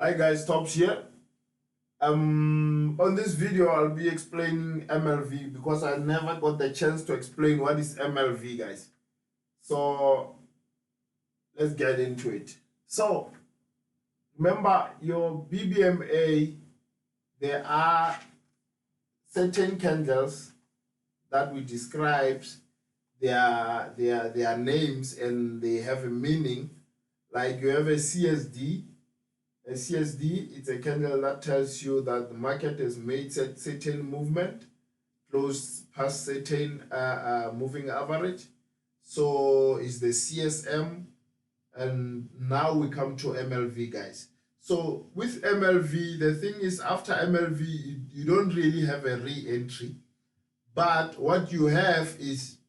Hi guys, Tops here. On this video I'll be explaining MLV because I never got the chance to explain what is MLV, guys. So let's get into it. So remember your BBMA, there are certain candles that we describe their names and they have a meaning. Like you have a CSD. A CSD, it's a candle that tells you that the market has made certain movement, closed past certain moving average. So it's the CSM, and now we come to MLV, guys. So with MLV, the thing is after MLV, you don't really have a re-entry, but what you have is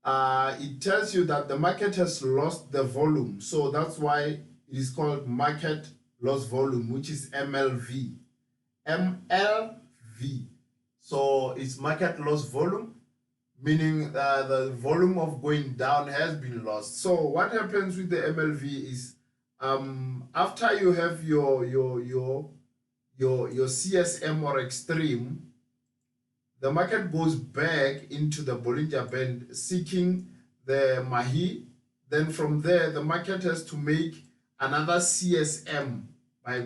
it tells you that the market has lost the volume. So that's why it is called market loss volume, which is MLV. MLV. So it's market loss volume, meaning the volume of going down has been lost. So what happens with the MLV is after you have your CSM or extreme, the market goes back into the Bollinger Band seeking the Mahi. Then from there, the market has to make another CSM by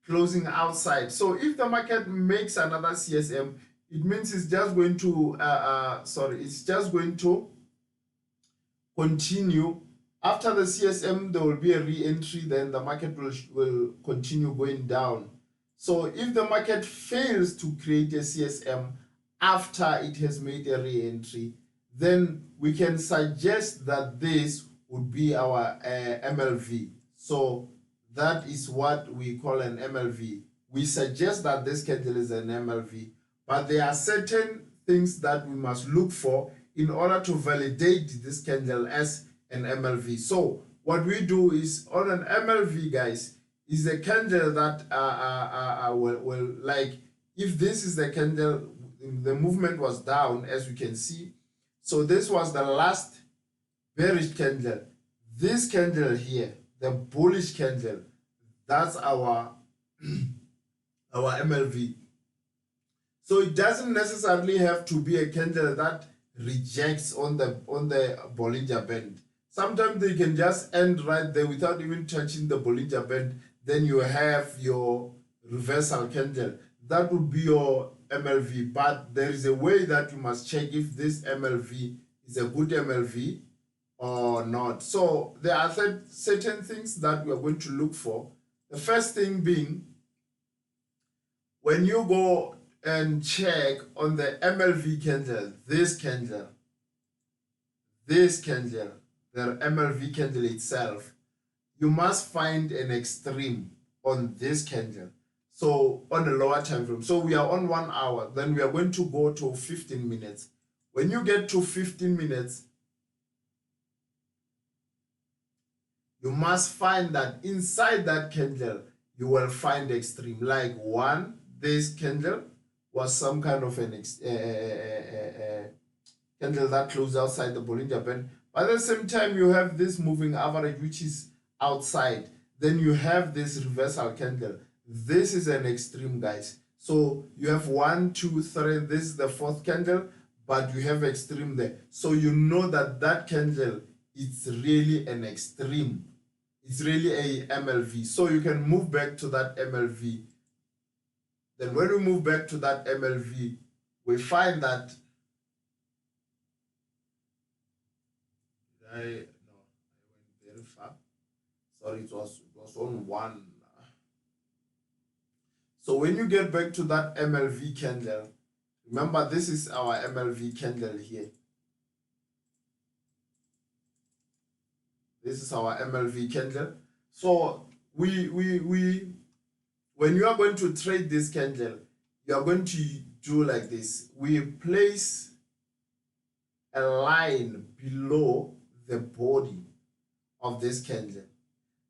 closing outside. So if the market makes another CSM, it means it's just going to continue. After the CSM, there will be a re-entry, then the market will continue going down. So if the market fails to create a CSM after it has made a re-entry, then we can suggest that this would be our MLV. So that is what we call an MLV. We suggest that this candle is an MLV, but there are certain things that we must look for in order to validate this candle as an MLV. So what we do is on an MLV, guys, is a candle that will like, if this is the candle, the movement was down, as you can see. So this was the last bearish candle. This candle here, the bullish candle, that's our MLV. So it doesn't necessarily have to be a candle that rejects on the Bollinger Band. Sometimes they can just end right there without even touching the Bollinger Band. Then you have your reversal candle. That would be your MLV. But there is a way that you must check if this MLV is a good MLV or not. So there are certain things that we are going to look for. The first thing being, when you go and check on the MLV candle, this candle, the MLV candle itself, you must find an extreme on this candle. So on a lower time frame. So we are on 1 hour, then we are going to go to 15 minutes. When you get to 15 minutes, you must find that inside that candle, you will find extreme. Like one, this candle was some kind of an candle that closed outside the Bollinger Band. But at the same time, you have this moving average, which is outside. Then you have this reversal candle. This is an extreme, guys. So you have 1, 2, 3. This is the fourth candle, but you have extreme there. So you know that that candle, it's really an extreme. It's really a MLV. So you can move back to that MLV. Then when we move back to that MLV, we find that I went very far. Sorry, it was on 1. So when you get back to that MLV candle, remember this is our MLV candle here. This is our MLV candle. So when you are going to trade this candle, you are going to do like this. We place a line below the body of this candle.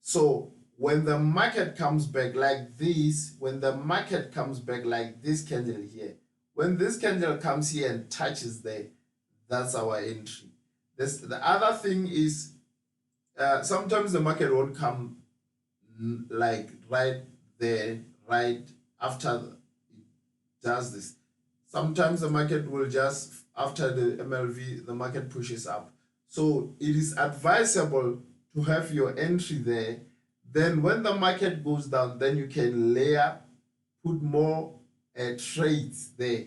So when the market comes back like this, when the market comes back like this candle here, when this candle comes here and touches there, that's our entry. The other thing is, sometimes the market won't come like right there, right after it does this. Sometimes the market will just, after the MLV, the market pushes up. So it is advisable to have your entry there. Then when the market goes down, then you can layer, put more trades there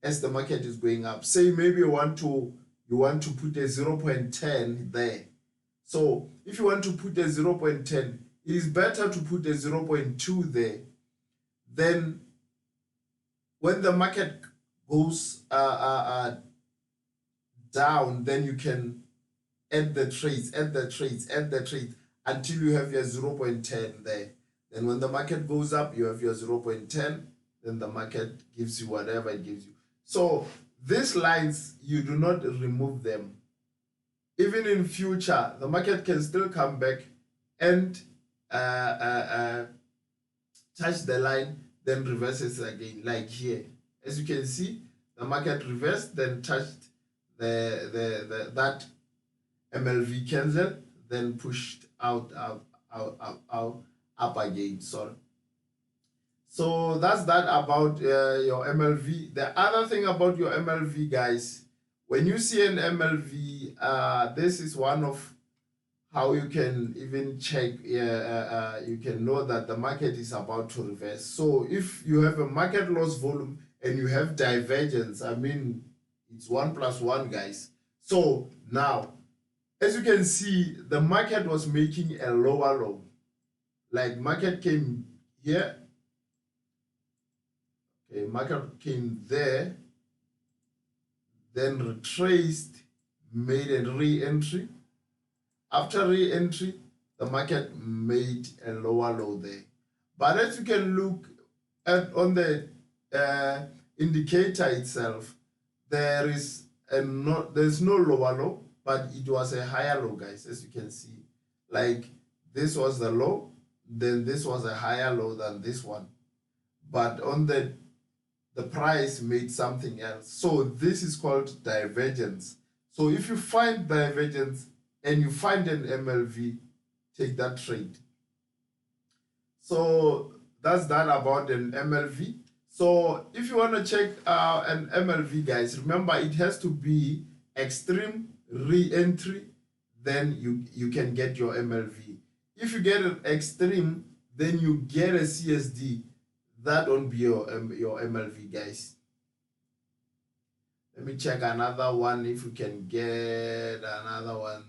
as the market is going up. Say maybe you want to put a 0.10 there. So if you want to put a 0.10, it is better to put a 0.2 there. Then when the market goes down, then you can add the trades until you have your 0.10 there. Then when the market goes up, you have your 0.10. Then the market gives you whatever it gives you. So these lines, you do not remove them. Even in future, the market can still come back and touch the line, then reverses again, like here. As you can see, the market reversed, then touched that MLV candle, then pushed up again. Sorry. So that's that about your MLV. The other thing about your MLV, guys, when you see an MLV, this is one of how you can even check, you can know that the market is about to reverse. So if you have a market loss volume and you have divergence, I mean, it's 1 + 1, guys. So now, as you can see, the market was making a lower low. Like market came here, okay, market came there, then retraced, made a re-entry. After re-entry, the market made a lower low there. But as you can look at on the indicator itself, there's no lower low, but it was a higher low, guys, as you can see. Like this was the low, then this was a higher low than this one. But on the price made something else. So this is called divergence. So if you find divergence and you find an MLV, take that trade. So that's that about an MLV. So if you want to check an MLV, guys, remember it has to be extreme re-entry, then you can get your MLV. If you get an extreme, then you get a CSD. That won't be your MLV, guys. Let me check another one if we can get another one.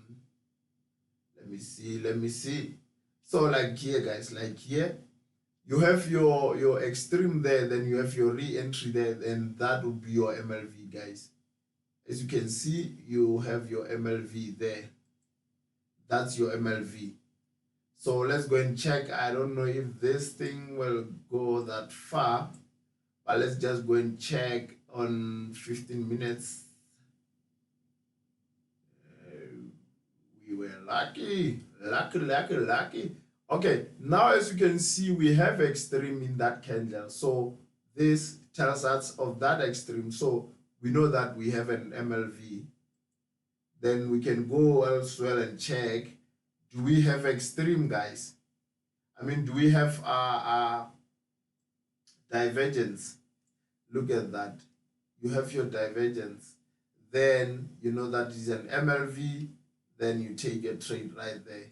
Let me see. So like here, guys, like here, you have your extreme there, then you have your re-entry there, and that would be your MLV, guys. As you can see, you have your MLV there. That's your MLV. So let's go and check. I don't know if this thing will go that far, but let's just go and check on 15 minutes. We were lucky. Okay, now as you can see, we have extreme in that candle. So this tells us of that extreme. So we know that we have an MLV. Then we can go elsewhere and check. Do we have extreme, guys? I mean, do we have divergence? Look at that. You have your divergence. Then you know that is an MLV. Then you take a trade right there.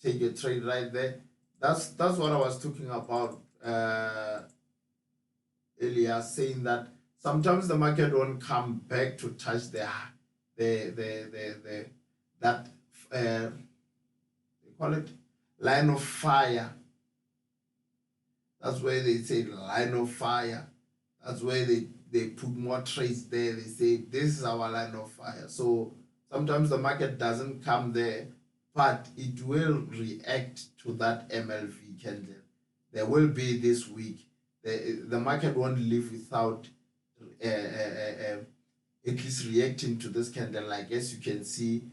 Take a trade right there. That's what I was talking about earlier, saying that sometimes the market won't come back to touch that they call it line of fire. That's where they say line of fire. That's where they put more trades there. They say this is our line of fire. So sometimes the market doesn't come there, but it will react to that MLV candle. There will be this week. The market won't live without at least reacting to this candle. Like as you can see,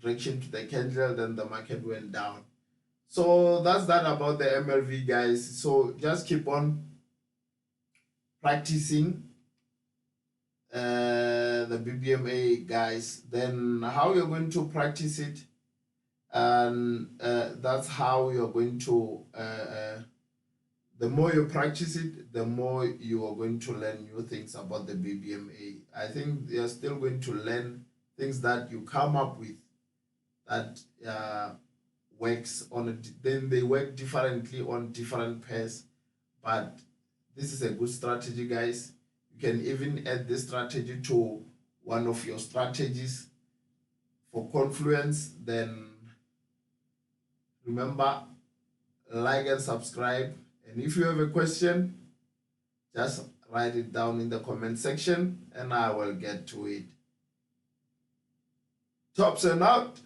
reaction to the candle, then the market went down. So that's that about the MLV, guys. So just keep on practicing the BBMA, guys. Then how you're going to practice it, and that's how you're going to the more you practice it, the more you are going to learn new things about the BBMA. I think you're still going to learn things that you come up with that works on then they work differently on different pairs, but this is a good strategy, guys. You can even add this strategy to one of your strategies for confluence. Then remember, like and subscribe, and if you have a question, just write it down in the comment section and I will get to it. Tops and out.